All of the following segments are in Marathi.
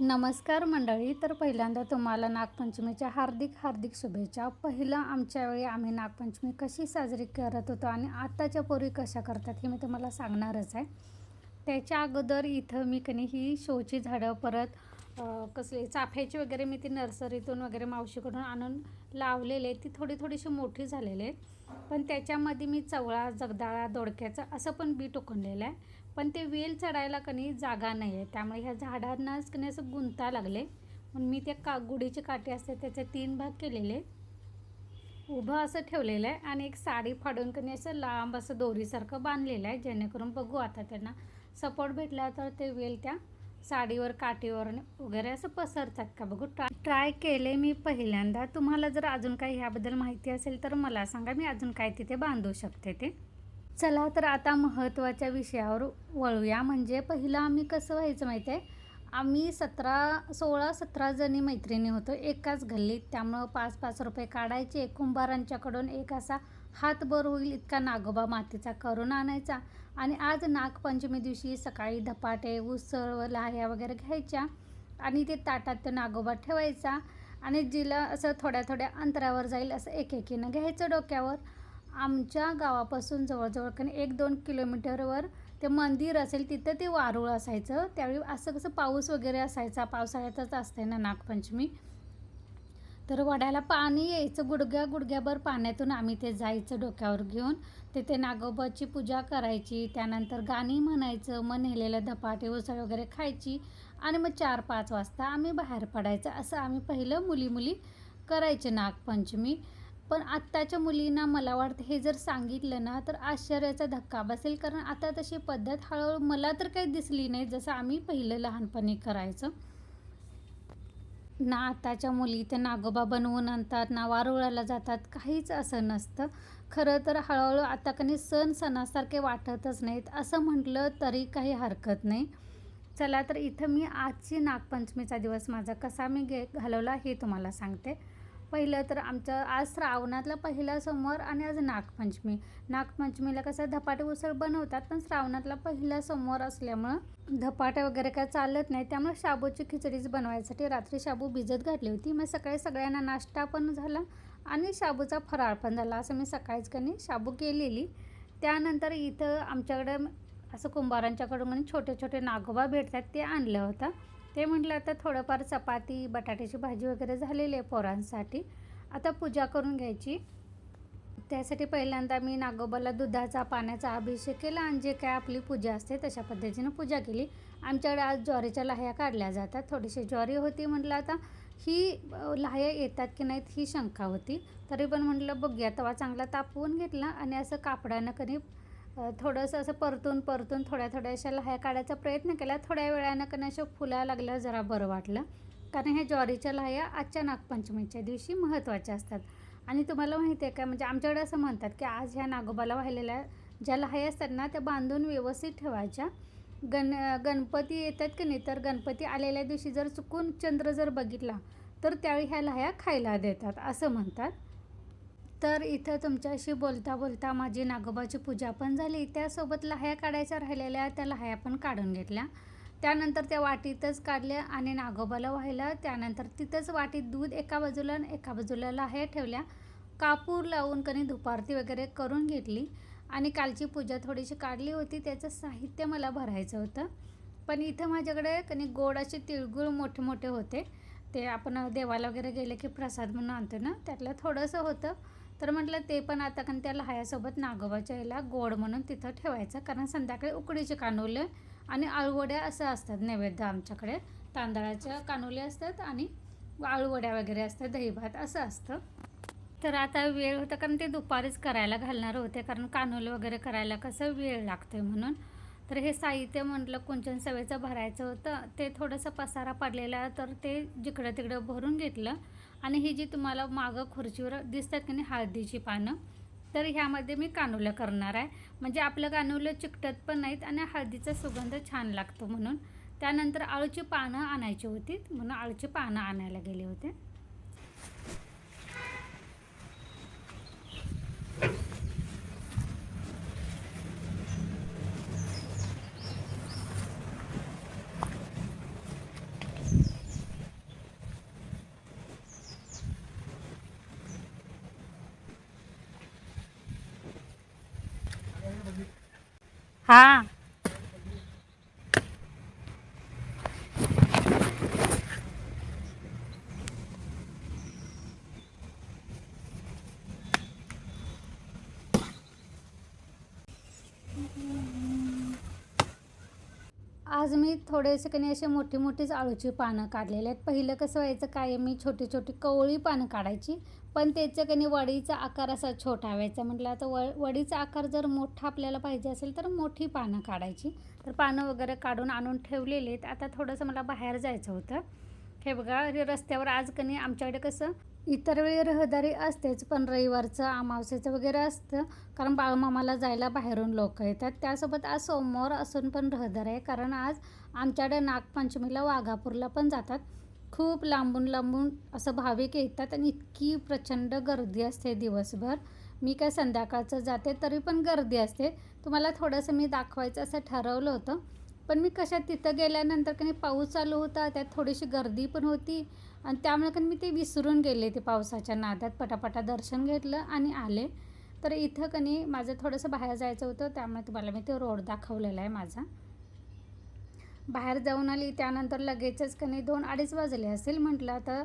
नमस्कार मंडळी. तर पहिल्यांदा तुम्हाला नागपंचमीच्या हार्दिक शुभेच्छा. पहिलं आमच्या वेळी आम्ही नागपंचमी कशी साजरी करत होतो आणि आत्ताच्या पोरी कशा करतात हे मी तुम्हाला सांगणारच आहे. त्याच्या अगोदर इथं मी ही शोची झाडं परत कसले चाफ्याची वगैरे मी ती नर्सरीतून वगैरे मावशीकडून आणून लावलेले. ती थोडीशी मोठी झालेले आहेत, पण त्याच्यामध्ये मी चवळा, जगदाळा, दोडक्याचं असं पण बी टोकनलेलं आहे. पण ते वेल चढायला जागा नाही आहे, त्यामुळे ह्या झाडांनाच असं गुंता लागले. म्हणून मी त्या गुढीची काठी असते त्याचे 3 भाग केलेले, उभं असं ठेवलेलं आहे आणि एक साडी फाडून असं लांब असं दोरीसारखं बांधलेलं आहे, जेणेकरून बघू आता त्यांना सपोर्ट भेटला तर ते वेल त्या साडीवर, काठीवर वगैरे असं पसरतात का बघू. ट्राय केले मी पहिल्यांदा. तुम्हाला जर अजून काही ह्याबद्दल माहिती असेल तर मला सांगा, मी अजून काय तिथे बांधू शकते ते. चला तर आता महत्त्वाच्या विषयावर वळूया. म्हणजे पहिलं आम्ही कसं व्हायचं माहिती आहे, आम्ही 16-17 जणी मैत्रिणी होतो एकाच गल्लीत. त्यामुळं 5-5 रुपये काढायचे कुंभारांच्याकडून. एक असा हातभर होईल इतका नागोबा मातीचा करून आणायचा आणि आज नागपंचमी दिवशी सकाळी धपाटे, उसळ व लाह्या वगैरे घ्यायच्या आणि ते ताटात तो नागोबा ठेवायचा आणि जिला असं थोड्या अंतरावर जाईल असं एकेकीनं घ्यायचं डोक्यावर. आमच्या गावापासून जवळजवळ 1-2 किलोमीटरवर ते मंदिर असेल, तिथं ते वारूळ असायचं. त्यावेळी असं कसं पाऊस वगैरे असायचा, पावसाळ्यातच असते ना नागपंचमी. तर वड्याला पाणी यायचं, गुडघ्याभर पाण्यातून आम्ही ते जायचं डोक्यावर घेऊन. तिथे नागोबाची पूजा करायची, त्यानंतर गाणी म्हणायचं, मग नेलेलं धपाटे, उसळ वगैरे खायची आणि मग 4-5 वाजता आम्ही बाहेर पडायचं. असं आम्ही पहिलं मुली करायचे नागपंचमी. पण आत्ताच्या मुलींना मला वाटतं हे जर सांगितलं ना तर आश्चर्याचा धक्का बसेल, कारण आता तशी पद्धत हळूहळू मला तर काही दिसली नाही जसं आम्ही पहिलं लहानपणी करायचं ना. आताच्या मुली ते नागोबा बनवून आणतात ना, वारुळाला जातात, काहीच असं नसतं. खरं तर हळूहळू आता सणासारखे वाटतच नाहीत असं म्हटलं तरी काही हरकत नाही. चला तर इथं मी आजची नागपंचमीचा दिवस माझा कसा मी घालवला हे तुम्हाला सांगते. पहिलं तर आमचं आज श्रावणातला पहिला सोमवार आणि आज नागपंचमीला कसं धपाटे उसळ बनवतात, पण श्रावणातला पहिला सोमवार असल्यामुळं धपाटे वगैरे काय चालत नाही. त्यामुळे शाबूची खिचडीच बनवायसाठी रात्री शाबू भिजत घातली होती. मग सकाळी सगळ्यांना नाश्ता पण झाला आणि शाबूचा फराळ पण झाला. असं मी सकाळीच शाबू केलेली. त्यानंतर इथं आमच्याकडं असं कुंभारांच्याकडून छोटे नागोबा भेटतात, ते आणलं होतं. ते म्हटलं आता थोडंफार चपाती, बटाट्याची भाजी वगैरे झालेली आहे पोरांसाठी, आता पूजा करून घ्यायची. त्यासाठी पहिल्यांदा मी नागोबाला दुधाचा, पाण्याचा अभिषेक केला आणि जे काय आपली पूजा असते तशा पद्धतीनं पूजा केली. आमच्याकडे आज ज्वारीच्या लाह्या काढल्या जातात. थोडीशी ज्वारी होती, म्हटलं आता ही लाह्या येतात की नाहीत ही शंका होती. तरी पण म्हटलं बघूया. तवा चांगला तापवून घेतला आणि असं कापडानं थोडंसं असं परतून थोड्या अशा लाह्या काढायचा प्रयत्न केला. थोड्या वेळानं अशा फुला लागल्या, जरा बरं वाटलं. कारण ह्या ज्वारीच्या लाह्या आजच्या नागपंचमीच्या दिवशी महत्त्वाच्या असतात. आणि तुम्हाला माहिती आहे का, म्हणजे आमच्याकडे असं म्हणतात की आज ह्या नागोबाला वाहिलेल्या ज्या लाह्या असतात ना त्या बांधून व्यवस्थित ठेवायच्या. गणपती येतात की नाही, तर गणपती आलेल्या दिवशी जर चुकून चंद्र जर बघितला तर त्यावेळी ह्या लाह्या खायला देतात असं म्हणतात. तर इथं तुमच्याशी बोलता माझी नागोबाची पूजा पण झाली. त्यासोबत लाह्या काढायच्या राहिलेल्या त्या लाह्या पण काढून घेतल्या. त्यानंतर त्या वाटीतच काढल्या आणि नागोबाला वाहिलं. त्यानंतर तिथंच वाटीत दूध एका बाजूला आणि एका बाजूला लाह्या ठेवल्या. कापूर लावून धुपारती वगैरे करून घेतली आणि कालची पूजा थोडीशी काढली होती, त्याचं साहित्य मला भरायचं होतं. पण इथं माझ्याकडे गोड असे तिळगुळ मोठे होते. ते आपण देवाला वगैरे गेले की प्रसाद म्हणून आणतो ना, त्यातलं थोडंसं होतं. तर म्हटलं ते पण आता त्या लाह्यासोबत नागोबाच्या याला गोड म्हणून तिथं ठेवायचं, कारण संध्याकाळी उकडीचे कानुले आणि आळूवड्या असं असतात नैवेद्य आमच्याकडे. तांदळाच्या कानुले असतात आणि आळूवड्या वगैरे असतात, दहीभात असं असतं. तर आता वेळ होता, कारण ते दुपारीच करायला घालणार होते, कारण कानुले वगैरे करायला कसं वेळ लागतो म्हणून. तर हे साहित्य म्हटलं कुंचन सवेचं भरायचं होतं, ते थोडंसं पसारा पडलेला, तर ते जिकडं तिकडं भरून घेतलं. आणि ही जी तुम्हाला मागं खुर्चीवर दिसतात की नाही हळदीची पानं, तर ह्यामध्ये मी कानुलं करणार आहे. म्हणजे आपलं कानुलं चिकटत पण नाहीत आणि हळदीचा सुगंध छान लागतो म्हणून. त्यानंतर आळूची पानं आणायची होती, म्हणून आळूची पानं आणायला गेले होते. हां. आज मी थोडेसे की नाही असे मोठी मोठीच आळूची पानं काढलेले आहेत. पहिलं कसं व्हायचं, काय मी छोटी छोटी कवळी पानं काढायची, पण त्याचं की नाही वडीचा आकार असा छोटा व्हायचा. म्हटलं आता वडीचा आकार जर मोठा आपल्याला पाहिजे असेल तर मोठी पानं काढायची. तर पानं वगैरे काढून आणून ठेवलेली आहेत. आता थोडंसं मला बाहेर जायचं होतं. हे बघा, हे रस्त्यावर आज की नाही आमच्याकडे कसं इतर वेळी रहदारी असतेच, पण रविवारचं अमावस्येचं वगैरे असतं, कारण बाळूमामाला जायला बाहेरून लोक येतात. त्यासोबत आज सोमवार असून पण रहदारी आहे, कारण आज आमच्याकडे नागपंचमीला वाघापूरला पण जातात. खूप लांबून लांबून असं भाविक येतात आणि इतकी प्रचंड गर्दी असते दिवसभर. मी काय संध्याकाळचं जाते तरी पण गर्दी असते. तुम्हाला थोडंसं मी दाखवायचं असं ठरवलं होतं, पण मी कशा तिथं गेल्यानंतर की नाही पाऊस चालू होता, त्यात थोडीशी गर्दी पण होती आणि त्यामुळे की मी ते विसरून गेले. ते पावसाच्या नादात पटापटा दर्शन घेतलं आणि आले. तर इथं की नाही माझं थोडंसं बाहेर जायचं होतं, त्यामुळे तुम्हाला मी ते रोड दाखवलेला आहे माझा. बाहेर जाऊन आली, त्यानंतर लगेचच की नाही 2-2:30 वाजले असेल. म्हटलं आता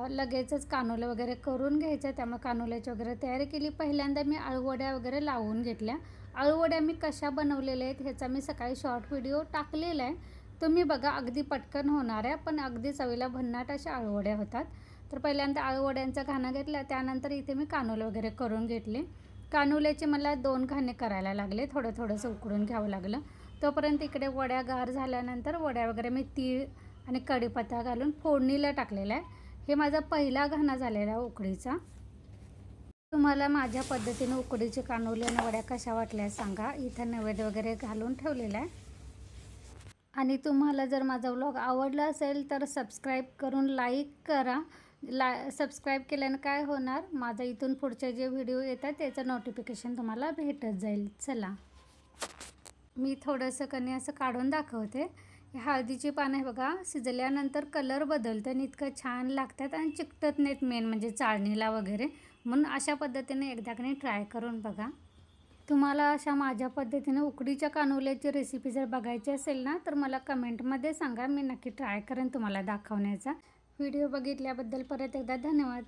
लगेचच कानोलं वगैरे करून घ्यायचं, त्यामुळे कानोल्याची वगैरे तयारी केली. पहिल्यांदा मी अळूवड्या वगैरे लावून घेतल्या. अळूवड्या मी कशा बनवलेल्या आहेत ह्याचा मी सकाळी शॉर्ट व्हिडिओ टाकलेला आहे, तुम्ही बघा. अगदी पटकन होणाऱ्या पण अगदी चवीला भन्नाट अशा अळूवड्या होतात. तर पहिल्यांदा अळूवड्यांचा घाणा घेतला, त्यानंतर इथे मी कानोलं वगैरे करून घेतले. कानोल्याचे मला 2 घाणे करायला लागले, थोडं थोडंसं उकडून घ्यावं लागलं. तोपर्यंत इकडे वड्या गार झाल्यानंतर वड्या वगैरे मी तीळ आणि कढीपत्ता घालून फोडणीला टाकलेला आहे. हे माझा पहिला घाणा झालेला आहे उकडीचा. तुम्हाला माझ्या पद्धतीने उकडीचे कानोले आणि वड्या कशा वाटल्या सांगा. इथं नैवेद्य वगैरे घालून ठेवलेला आहे. आणि तुम्हाला जर माझा व्लॉग आवडला असेल तर सबस्क्राईब करून लाईक करा. सबस्क्राईब केल्यानं काय होणार, माझा इथून पुढचे जे व्हिडिओ येतात त्याचं नोटिफिकेशन तुम्हाला भेटत जाईल. चला, मी थोडंसं कणी असं काढून दाखवते. हळदीची पानं आहे बघा, शिजल्यानंतर कलर बदलतं आणि इतकं छान लागतात आणि चिकटत नाहीत, मेन म्हणजे चाळणीला वगैरे. म्हणून अशा पद्धतीने एकदा कणी ट्राय करून बघा. तुम्हाला अशा माझ्या पद्धतीने उकडीच्या कानोल्याची रेसिपी जर बघायची असेल ना, तर मला कमेंटमध्ये सांगा. मी नक्की ट्राय करेन तुम्हाला दाखवण्याचा. व्हिडिओ बघितल्याबद्दल परत एकदा धन्यवाद.